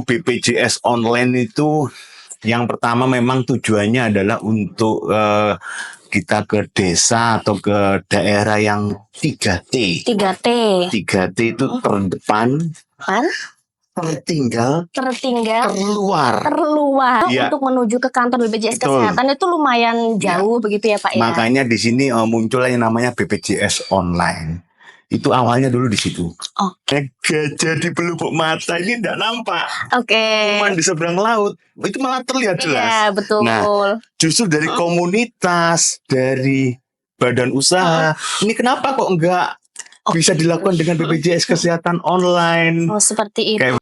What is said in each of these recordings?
BPJS online itu yang pertama memang tujuannya adalah untuk kita ke desa atau ke daerah yang 3T. 3T. 3T itu terdepan, tertinggal, terluar. Ya. Untuk menuju ke kantor BPJS Betul. Kesehatan itu lumayan jauh begitu ya Pak ya. Makanya di sini muncul yang namanya BPJS online. Itu awalnya dulu di situ. Oke. Gajah di pelupuk mata ini tidak nampak. Oke. Cuman di seberang laut itu malah terlihat jelas. Iya, betul. Nah, justru dari komunitas, dari badan usaha, ini kenapa kok enggak bisa dilakukan dengan BPJS Kesehatan online? Oh, seperti itu.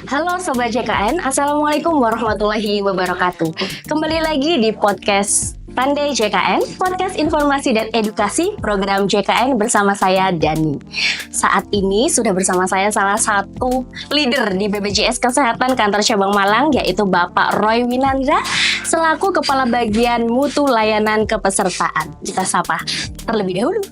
Halo Sobat JKN, Assalamualaikum warahmatullahi wabarakatuh. Kembali lagi di podcast Pandai JKN, podcast informasi dan edukasi program JKN bersama saya Dani. Saat ini sudah bersama saya salah satu leader di BPJS Kesehatan Kantor Cabang Malang, yaitu Bapak Roy Winandra selaku Kepala Bagian Mutu Layanan Kepesertaan. Kita sapa terlebih dahulu.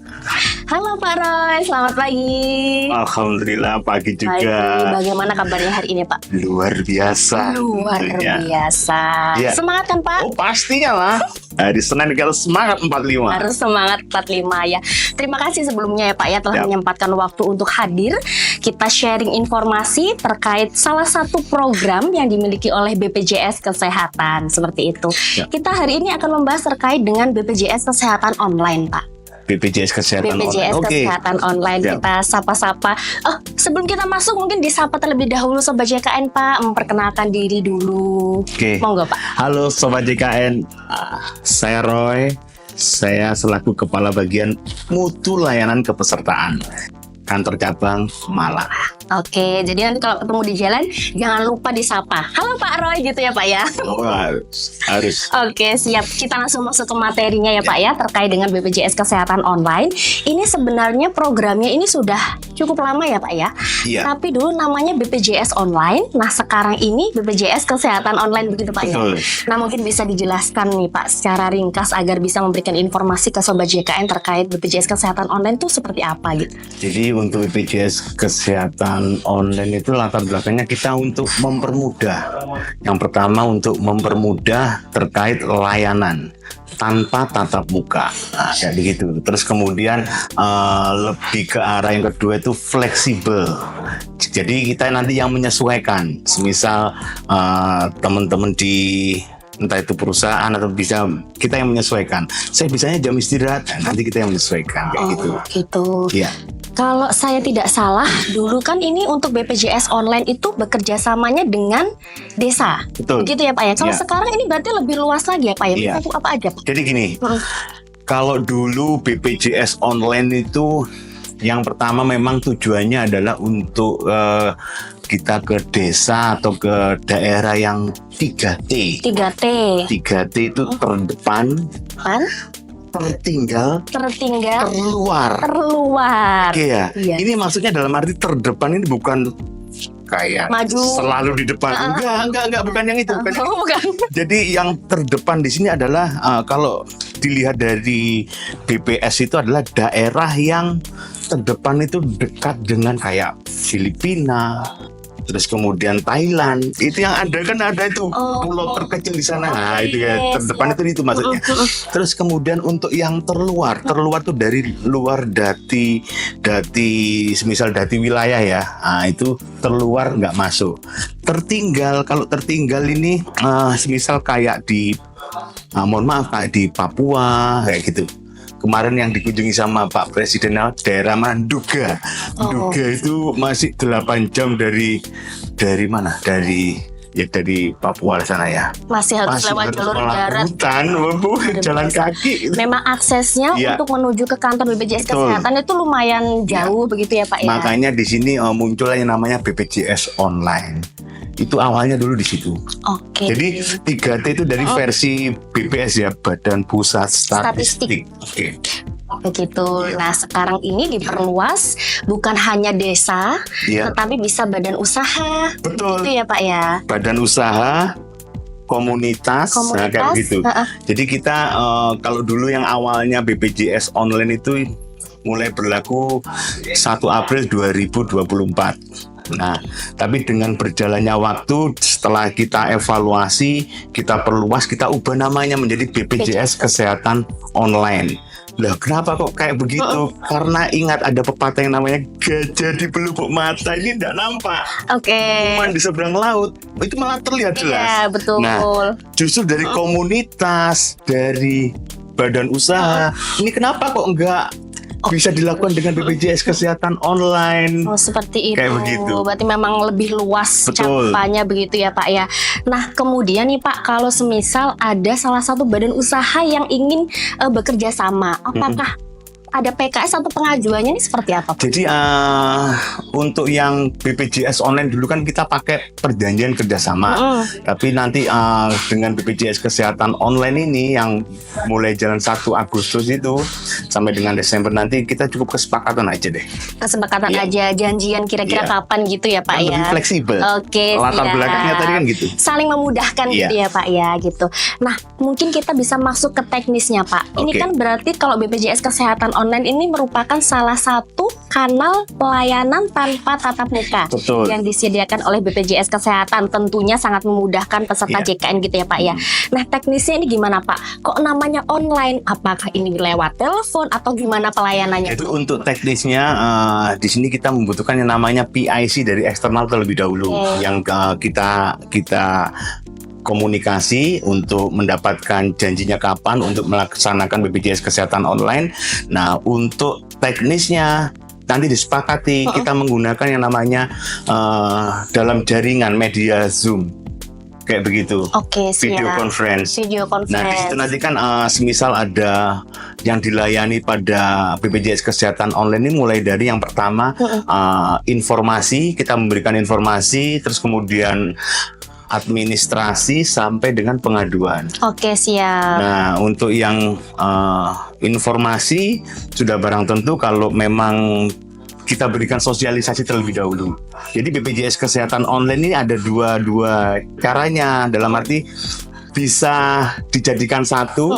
Halo Pak Roy, selamat pagi. Alhamdulillah pagi juga. Pagi. Bagaimana kabarnya hari ini Pak? Luar biasa. Luar biasa. Ya. Semangat kan Pak? Oh pastinya lah. Hari Senin kalau semangat 45. Harus semangat 45 ya. Terima kasih sebelumnya ya Pak ya telah menyempatkan waktu untuk hadir. Kita sharing informasi terkait salah satu program yang dimiliki oleh BPJS Kesehatan seperti itu. Ya. Kita hari ini akan membahas terkait dengan BPJS Kesehatan online Pak. BPJS Kesehatan BPJS online. Kesehatan online. Kita sapa-sapa. Sebelum kita masuk mungkin disapa terlebih dahulu Sobat JKN Pak, memperkenalkan diri dulu. Monggo Pak. Halo Sobat JKN, saya Roy. Saya selaku Kepala Bagian Mutu Layanan Kepesertaan Kantor Cabang Malang. Oke, jadi nanti kalau ketemu di jalan jangan lupa disapa. Halo Pak Roy gitu ya Pak ya. Oh, harus. Oke, siap. Kita langsung masuk ke materinya ya Pak ya terkait dengan BPJS Kesehatan online. Ini sebenarnya programnya ini sudah cukup lama ya Pak ya. Iya. Tapi dulu namanya BPJS online. Nah, sekarang ini BPJS Kesehatan online begitu Pak ya. Nah, mungkin bisa dijelaskan nih Pak secara ringkas agar bisa memberikan informasi ke Sobat JKN terkait BPJS Kesehatan online itu seperti apa gitu. Jadi untuk BPJS Kesehatan online itu latar belakangnya kita untuk mempermudah. Yang pertama untuk mempermudah terkait layanan tanpa tatap muka, jadi gitu. Terus kemudian lebih ke arah yang kedua itu fleksibel. Jadi kita nanti yang menyesuaikan. Semisal teman-teman di entah itu perusahaan atau bisa kita yang menyesuaikan. Saya bisanya jam istirahat, nanti kita yang menyesuaikan kayak gitu. Gitu. Iya. Kalau saya tidak salah, dulu kan ini untuk BPJS online itu bekerja samanya dengan desa. Betul. Begitu ya Pak ya. Kalau sekarang ini berarti lebih luas lagi ya Pak ya. Iya. Apa aja Pak? Jadi gini, kalau dulu BPJS online itu yang pertama memang tujuannya adalah untuk kita ke desa atau ke daerah yang 3T. 3T. 3T itu terdepan, tertinggal, terluar. Oke ya. Iya. Ini maksudnya dalam arti terdepan ini bukan kayak maju selalu di depan. Enggak, bukan yang itu. Bukan. Jadi yang terdepan di sini adalah kalau dilihat dari BPS itu adalah daerah yang terdepan itu dekat dengan kayak Filipina, terus kemudian Thailand. Itu yang ada kan ada itu pulau terkecil di sana. Nah, itu ya terdepan itu maksudnya. Terus kemudian untuk yang terluar tuh dari luar dati semisal dati wilayah ya. Nah, itu terluar nggak masuk. Tertinggal, kalau tertinggal ini semisal kayak di mohon maaf kayak di Papua kayak gitu. Kemarin yang dikunjungi sama Pak Presiden daerah Manduga. Duga itu masih 8 jam dari mana? Dari Papua sana ya. Masih harus lewat jalur darat. Hutan, jalan kaki. Memang aksesnya untuk menuju ke kantor BPJS Kesehatan itu lumayan jauh begitu ya Pak ya. Makanya di sini muncul yang namanya BPJS online. Itu awalnya dulu di situ. Jadi 3T itu dari versi BPS ya, Badan Pusat Statistik. Begitu. Nah, sekarang ini diperluas bukan hanya desa, tetapi bisa badan usaha. Betul. Itu ya Pak ya. Badan usaha, komunitas. Nah, kayak gitu. Jadi kita kalau dulu yang awalnya BPJS online itu mulai berlaku 1 April 2024. Nah, tapi dengan berjalannya waktu, setelah kita evaluasi, kita perluas, kita ubah namanya menjadi BPJS Kesehatan Online. Lah, kenapa kok kayak begitu? Karena ingat ada pepatah yang namanya gajah di pelupuk mata ini tidak nampak. Oke. Cuman di seberang laut itu malah terlihat jelas. Iya, betul. Nah, justru dari komunitas, dari badan usaha, ini kenapa kok enggak bisa dilakukan dengan BPJS Kesehatan Online? Oh, seperti itu. Kayak begitu. Berarti memang lebih luas Betul. cakupannya begitu ya Pak ya. Nah, kemudian nih Pak, kalau semisal ada salah satu badan usaha yang ingin bekerja sama, apakah ada PKS atau pengajuannya ini seperti apa Pak? Jadi untuk yang BPJS Online dulu kan kita pakai perjanjian kerjasama. Tapi nanti dengan BPJS Kesehatan Online ini yang mulai jalan 1 Agustus itu sampai dengan Desember nanti, kita cukup kesepakatan aja deh. Kesepakatan Iya. aja, janjian kira-kira Iya. kapan gitu ya Pak Kan ya. lebih fleksibel. Oke, Latar siap. belakangnya tadi kan gitu. Saling memudahkan Iya. gitu ya Pak ya gitu. Nah, mungkin kita bisa masuk ke teknisnya Pak. Ini Oke. kan berarti kalau BPJS Kesehatan Online ini merupakan salah satu kanal pelayanan tanpa tatap muka Betul. yang disediakan oleh BPJS Kesehatan, tentunya sangat memudahkan peserta Iya. JKN gitu ya Pak ya. Nah, teknisnya ini gimana Pak? Kok namanya online? Apakah ini lewat telepon atau gimana pelayanannya? Itu untuk teknisnya di sini kita membutuhkan yang namanya PIC dari eksternal terlebih dahulu, yang kita komunikasi untuk mendapatkan janjinya kapan untuk melaksanakan BPJS Kesehatan Online. Nah, untuk teknisnya nanti disepakati kita menggunakan yang namanya dalam jaringan media Zoom, kayak begitu. Oke, siap. Video conference. Video Nah, di conference. situ nanti kan semisal ada yang dilayani pada BPJS Kesehatan Online ini, mulai dari yang pertama informasi, kita memberikan informasi, terus kemudian administrasi sampai dengan pengaduan. Oke, siap. Nah, untuk yang informasi sudah barang tentu kalau memang kita berikan sosialisasi terlebih dahulu. Jadi BPJS Kesehatan Online ini ada dua caranya, dalam arti bisa dijadikan satu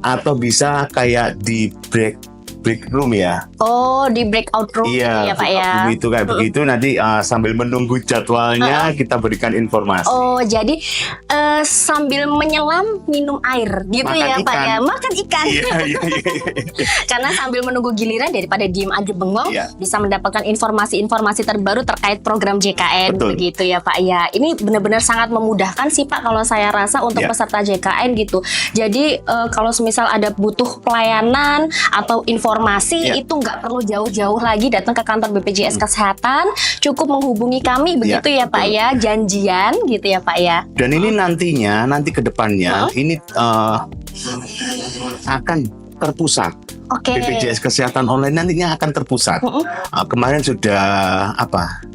atau bisa kayak di break room ya. Oh, di breakout room Iya, ya Pak ya. begitu kayak begitu nanti sambil menunggu jadwalnya kita berikan informasi. Oh, jadi sambil menyelam minum air gitu Makan ya Pak ikan. ya. Makan ikan. Iya. Karena sambil menunggu giliran daripada diem aja bengong, Iya. bisa mendapatkan informasi-informasi terbaru terkait program JKN. Betul. Begitu ya Pak ya. Ini benar-benar sangat memudahkan sih Pak kalau saya rasa untuk Iya. peserta JKN gitu. Jadi kalau semisal ada butuh pelayanan atau informasi Iya. itu nggak perlu jauh-jauh lagi datang ke kantor BPJS Kesehatan, cukup menghubungi kami begitu ya Pak betul. ya, janjian gitu ya Pak ya. Dan ini nanti ke depannya ini akan terpusat. Oke. BPJS Kesehatan Online nantinya akan terpusat. Kemarin sudah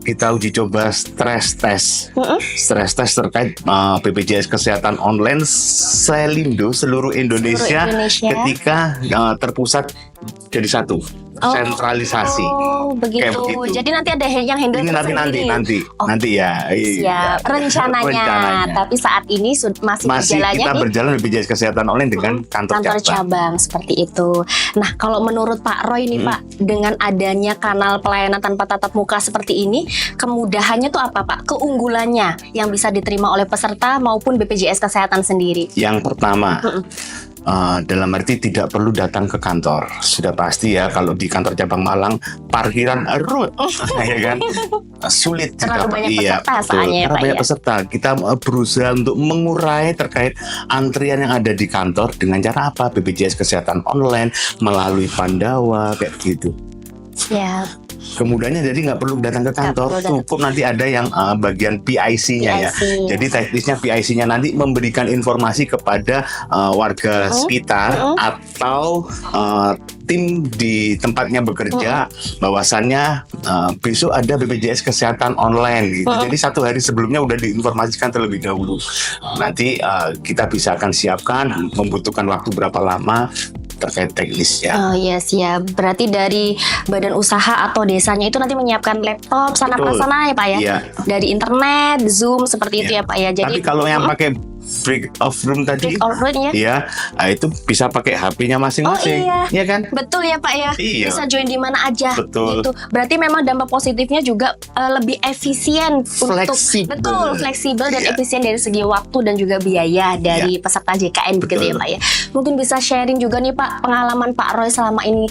kita uji coba stress test terkait BPJS Kesehatan Online Selindo seluruh Indonesia, Indonesia. ketika terpusat jadi satu, sentralisasi. Oh, begitu. Kayak begitu. Jadi nanti ada yang handle Ini nanti ya. Siap. Rencananya. Tapi saat ini masih Masih berjalannya kita di berjalan BPJS Kesehatan Online dengan kantor cabang. cabang seperti itu. Nah, kalau menurut Pak Roy nih Pak, dengan adanya kanal pelayanan tanpa tatap muka seperti ini, kemudahannya tuh apa Pak? Keunggulannya yang bisa diterima oleh peserta maupun BPJS Kesehatan sendiri. Yang pertama, dalam arti tidak perlu datang ke kantor. Sudah pasti ya, kalau di kantor cabang Malang parkiran ya kan sulit Terlalu didapat. banyak Iya, peserta betul. soalnya ya, Karena Pak, banyak ya. peserta. Kita berusaha untuk mengurai terkait antrian yang ada di kantor dengan cara apa? BPJS Kesehatan Online melalui Pandawa kayak gitu. Ya, Kemudiannya jadi nggak perlu datang ke kantor, perlu datang. cukup nanti ada yang bagian PIC-nya ya. PIC. Jadi teknisnya PIC-nya nanti memberikan informasi kepada warga sekitar atau tim di tempatnya bekerja bahwasannya besok ada BPJS Kesehatan Online gitu. Jadi 1 hari sebelumnya udah diinformasikan terlebih dahulu. Nanti kita bisa akan siapkan membutuhkan waktu berapa lama terkait teknisnya. Oh iya siap. Berarti dari badan usaha atau desanya itu nanti menyiapkan laptop sana Betul. prasarana ya Pak ya. Iya. Dari internet, Zoom seperti itu ya Pak ya. Jadi Tapi kalau yang pakai break of room tadi. Break out room-nya. Iya, itu bisa pakai HP-nya masing-masing. Iya. kan? Betul ya Pak ya. Iya. Bisa join di mana aja. Betul. Gitu. Berarti memang dampak positifnya juga lebih efisien Fleksibel. betul, fleksibel dan Iya. efisien dari segi waktu dan juga biaya dari peserta JKN begitu ya Betul. Pak ya. Mungkin bisa sharing juga nih Pak pengalaman Pak Roy selama ini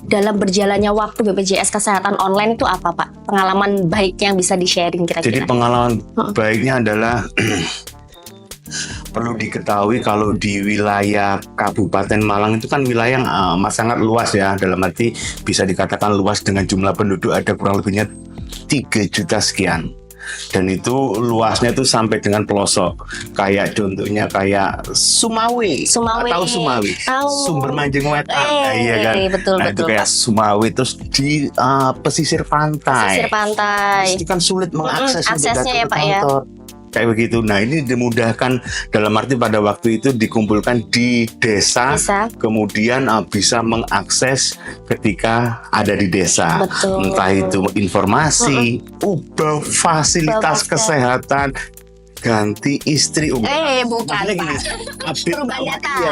dalam berjalannya waktu BPJS Kesehatan Online itu apa Pak? Pengalaman baik yang bisa di-sharing Jadi kira-kira. pengalaman baiknya adalah perlu diketahui kalau di wilayah Kabupaten Malang itu kan wilayah yang sangat luas ya, dalam arti bisa dikatakan luas dengan jumlah penduduk ada kurang lebihnya 3 juta sekian. Dan itu luasnya itu sampai dengan pelosok. Kayak contohnya kayak Sumawe. Sumawe. Tahu Sumawe? Tahu. Sumber Manjeng Wetan. Iya kan. Betul, Nah itu betul, kayak Pak. Sumawe terus di pesisir pantai. Pesisir pantai. Itu kan sulit mengakses untuk aksesnya datang ya, ke Pak, ya. kantor. Kayak begitu. Nah ini dimudahkan dalam arti pada waktu itu dikumpulkan di desa. Kemudian bisa mengakses ketika ada di desa. Betul. Entah itu informasi, ubah fasilitas kesehatan, ganti istri. Bukan Maksudnya gini, Pak. Perubahan data. Iya,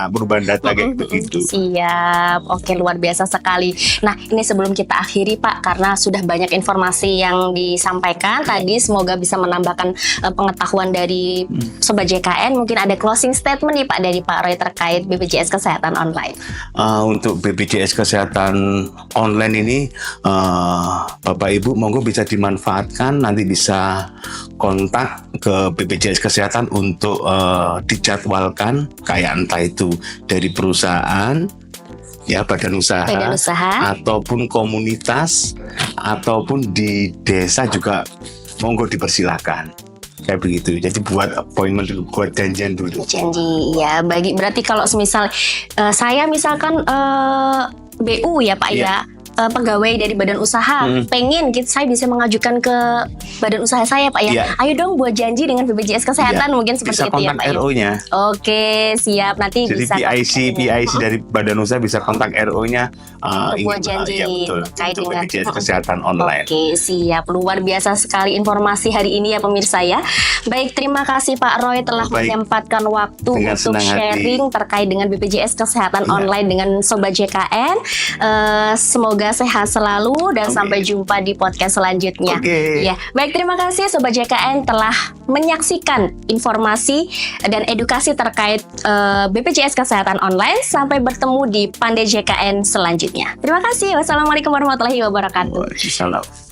perubahan data kayak begitu. Siap, oke luar biasa sekali. Nah ini sebelum kita akhiri Pak, karena sudah banyak informasi yang disampaikan tadi, semoga bisa menambahkan pengetahuan dari Sobat JKN. Mungkin ada closing statement nih Pak dari Pak Roy terkait BPJS Kesehatan Online. Untuk BPJS Kesehatan Online ini, Bapak Ibu monggo bisa dimanfaatkan, nanti bisa kontak ke BPJS Kesehatan untuk dijadwalkan, kayak entah itu dari perusahaan, ya badan usaha, ataupun komunitas, ataupun di desa juga monggo dipersilahkan. Kayak begitu. Jadi buat appointment, buat janjian dulu. Janji, ya. Berarti kalau semisal saya misalkan BU ya Pak ya, pegawai dari badan usaha, pengen saya bisa mengajukan ke badan usaha saya Pak ya. Ayo dong buat janji dengan BPJS Kesehatan, mungkin seperti bisa itu ya kontak Pak ya. RO-nya. Oke, siap. Nanti jadi bisa PIC dari badan usaha bisa kontak RO-nya buat janji ya betul, terkait untuk dengan BPJS Kesehatan Online. Oke, siap. Luar biasa sekali informasi hari ini ya pemirsa ya. Baik, terima kasih Pak Roy telah menyempatkan waktu dengan untuk sharing terkait dengan BPJS Kesehatan Online dengan Sobat JKN. Semoga sehat selalu dan sampai jumpa di podcast selanjutnya. Ya, baik, terima kasih Sobat JKN telah menyaksikan informasi dan edukasi terkait BPJS Kesehatan Online. Sampai bertemu di Pandai JKN selanjutnya. Terima kasih. Wassalamualaikum warahmatullahi wabarakatuh. Waalaikumsalam.